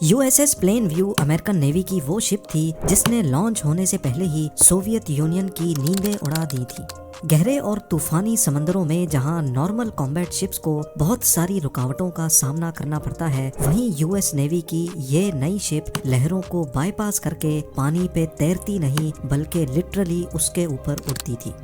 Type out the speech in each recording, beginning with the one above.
USS plane view American navy की वो ship थी जिसने लॉन्च होने से पहले ही सोवियत यूनियन की नींदें उड़ा दी थी। गहरे और तूफानी समंदरों में जहां नॉर्मल कॉम्बैट शिप्स को बहुत सारी रुकावटों का सामना करना पड़ता है, वहीं यूएस नेवी की ये नई शिप लहरों को बाईपास करके पानी पे तैरती नहीं बल्कि लिटरली उसके ऊपर उड़ती थी।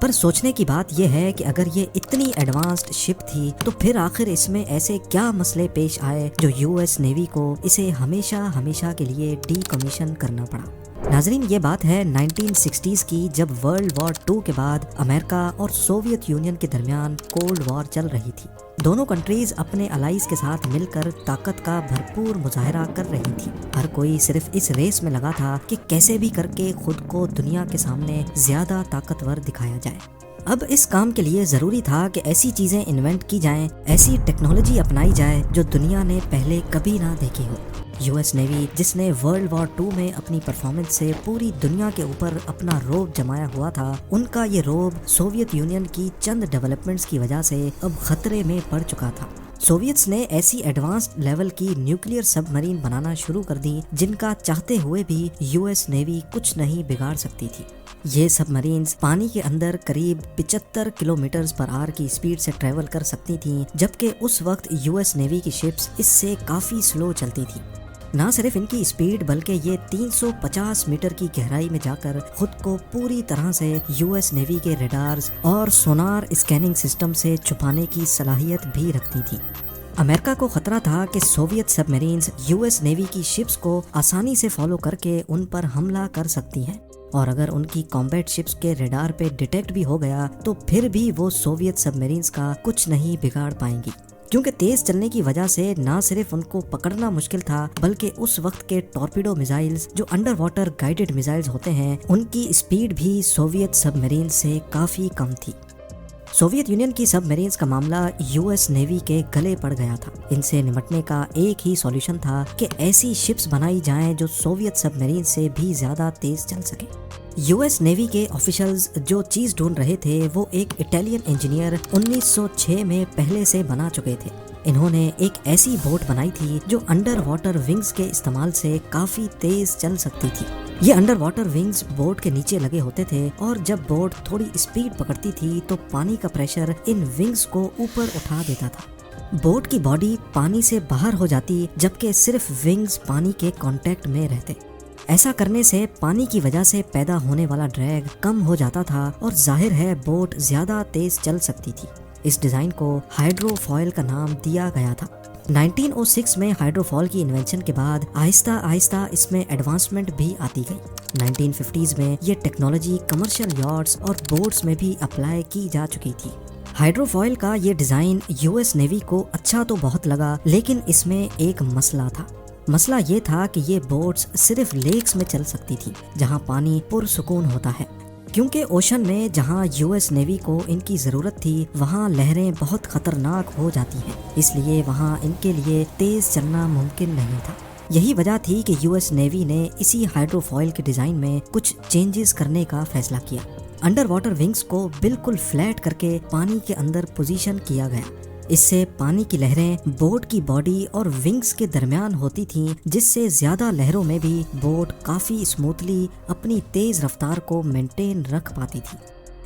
पर सोचने की बात यह है कि अगर ये इतनी एडवांस्ड शिप थी तो फिर आखिर इसमें ऐसे क्या मसले पेश आए जो यूएस नेवी को इसे हमेशा हमेशा के लिए डीकमीशन करना पड़ा। नाजरीन, ये बात है 1960s की, जब वर्ल्ड वॉर 2 के बाद अमेरिका और सोवियत यूनियन के दरमियान कोल्ड वॉर चल रही थी। दोनों कंट्रीज अपने अलाइज के साथ मिलकर ताकत का भरपूर मुजाहरा कर रही थी। हर कोई सिर्फ इस रेस में लगा था कि कैसे भी करके खुद को दुनिया के सामने ज्यादा ताकतवर दिखाया जाए। अब इस काम के लिए जरूरी था कि ऐसी चीजें इन्वेंट की जाएं, ऐसी टेक्नोलॉजी अपनाई जाए जो दुनिया ने पहले कभी ना देखी हो। यूएस नेवी, जिसने वर्ल्ड वॉर 2 में अपनी परफॉर्मेंस से पूरी दुनिया के ऊपर अपना रोब जमाया हुआ था, उनका ये रोब सोवियत यूनियन की चंद डेवलपमेंट्स की वजह से अब खतरे में पड़ चुका था। सोवियट्स ने ऐसी एडवांस्ड लेवल की न्यूक्लियर सबमरीन बनाना शुरू कर दी जिनका चाहते हुए भी यूएस नेवी कुछ नहीं बिगाड़ सकती थी। ये सबमरीन्स पानी के अंदर करीब 75 किलोमीटर पर आवर की स्पीड से ट्रेवल कर सकती थीं, जबकि उस वक्त यूएस नेवी की शिप्स इससे काफी स्लो चलती थी। ना सिर्फ इनकी स्पीड बल्कि ये 350 मीटर की गहराई में जाकर खुद को पूरी तरह से यूएस नेवी के रडार्स और सोनार स्कैनिंग सिस्टम से छुपाने की सलाहियत भी रखती थी। अमेरिका को खतरा था कि सोवियत सबमरीन्स यूएस नेवी की शिप्स को आसानी से फॉलो करके उन पर हमला कर सकती हैं, और अगर उनकी कॉम्बैट शिप्स के रडार पे डिटेक्ट भी हो गया तो फिर भी वो सोवियत सबमरीन्स का कुछ नहीं बिगाड़ पाएंगी, क्योंकि तेज चलने की वजह से ना सिर्फ उनको पकड़ना मुश्किल था बल्कि उस वक्त के टॉर्पीडो मिसाइल्स जो अंडर वाटर गाइडेड मिसाइल्स होते हैं, उनकी स्पीड भी सोवियत सबमरीन से काफी कम थी। सोवियत यूनियन की सबमरीन्स का मामला यूएस नेवी के गले पड़ गया था। इनसे निपटने का एक ही सॉल्यूशन था कि ऐसी शिप्स बनाई जाएं जो सोवियत सबमरीन से भी ज्यादा तेज चल सके। यूएस नेवी के ऑफिशियल्स जो चीज ढूंढ रहे थे वो एक इटालियन इंजीनियर 1906 में पहले से बना चुके थे। इन्होंने एक ऐसी बोट बनाई थी जो अंडर वाटर विंग्स के इस्तेमाल से काफी तेज चल सकती थी। ये अंडर वाटर विंग्स बोट के नीचे लगे होते थे और जब बोट थोड़ी स्पीड पकड़ती थी तो पानी का प्रेशर इन विंग्स को ऊपर उठा देता था। बोट की बॉडी पानी से बाहर हो जाती जबकि सिर्फ विंग्स पानी के कांटेक्ट में रहते। ऐसा करने से पानी की वजह से पैदा होने वाला ड्रैग कम हो जाता था और जाहिर है बोट ज्यादा तेज चल सकती थी। इस डिजाइन को हाइड्रोफॉयल का नाम दिया गया था। 1906 में हाइड्रोफॉयल की इन्वेंशन के बाद आहिस्ता आहिस्ता इसमें एडवांसमेंट भी आती गई। 1950s में ये टेक्नोलॉजी कमर्शियल यॉट्स और बोट्स में भी अप्लाई की जा चुकी थी। हाइड्रोफॉयल का ये डिजाइन यूएस नेवी को अच्छा तो बहुत लगा, लेकिन इसमें एक मसला था। मसला ये था कि ये बोट्स सिर्फ लेक्स में चल सकती थी जहां पानी पुरसुकून होता है, क्योंकि ओशन में जहां यूएस नेवी को इनकी जरूरत थी वहां लहरें बहुत खतरनाक हो जाती हैं, इसलिए वहां इनके लिए तेज चलना मुमकिन नहीं था। यही वजह थी कि यूएस नेवी ने इसी हाइड्रोफॉयल के डिजाइन में कुछ चेंजेस करने का फैसला किया। अंडर वाटर विंग्स को बिल्कुल फ्लैट करके पानी के अंदर पोजीशन किया गया। इससे पानी की लहरें बोट की बॉडी और विंग्स के दरमियान होती थीं, जिससे ज्यादा लहरों में भी बोट काफी स्मूथली अपनी तेज रफ्तार को मेंटेन रख पाती थी।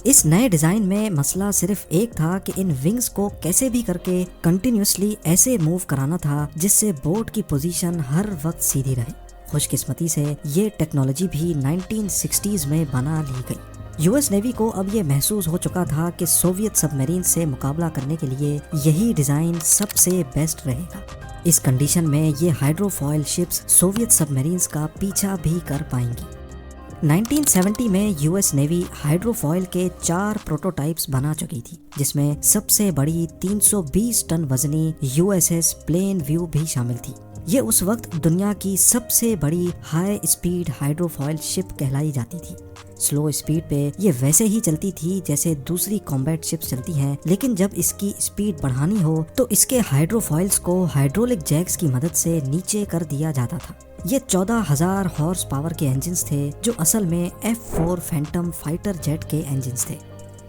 इस नए डिजाइन में मसला सिर्फ एक था कि इन विंग्स को कैसे भी करके कंटिन्यूसली ऐसे मूव कराना था जिससे बोट की पोजीशन हर वक्त सीधी रहे। खुशकिस्मती से ये टेक्नोलॉजी भी 1960s में बना ली गई। यूएस नेवी को अब ये महसूस हो चुका था कि सोवियत सबमरीन से मुकाबला करने के लिए यही डिजाइन सबसे बेस्ट रहेगा। इस कंडीशन में ये हाइड्रोफॉयल शिप्स सोवियत सबमरीन्स का पीछा भी कर पाएंगी। 1970 में यूएस नेवी हाइड्रोफॉयल के 4 प्रोटोटाइप्स बना चुकी थी, जिसमें सबसे बड़ी 320 टन वजनी यूएसएस प्लेन व्यू भी शामिल थी। ये उस वक्त दुनिया की सबसे बड़ी हाई स्पीड हाइड्रोफॉयल शिप कहलाई जाती थी। स्लो स्पीड पे ये वैसे ही चलती थी जैसे दूसरी कॉम्बैट शिप्स चलती हैं, लेकिन जब इसकी स्पीड बढ़ानी हो तो इसके हाइड्रोफॉइल्स को हाइड्रोलिक जैक्स की मदद से नीचे कर दिया जाता था। ये 14,000 हॉर्स पावर के इंजन्स थे जो असल में F4 फैंटम फाइटर जेट के इंजन्स थे।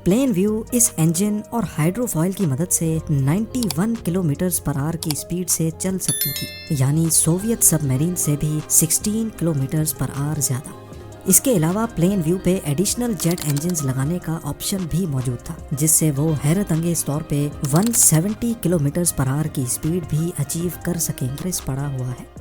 प्लेन व्यू इस इंजन और हाइड्रोफॉइल की मदद से 91 किलोमीटर पर आवर की स्पीड से चल सकती थी, यानी सोवियत सबमरीन से भी 16 किलोमीटर पर आवर ज्यादा। इसके अलावा प्लेन व्यू पे एडिशनल जेट इंजन्स लगाने का ऑप्शन भी मौजूद था, जिससे वो हैरत अंगेज तौर पे 170 किलोमीटर पर आवर की स्पीड भी अचीव कर सकेंगे। पड़ा हुआ है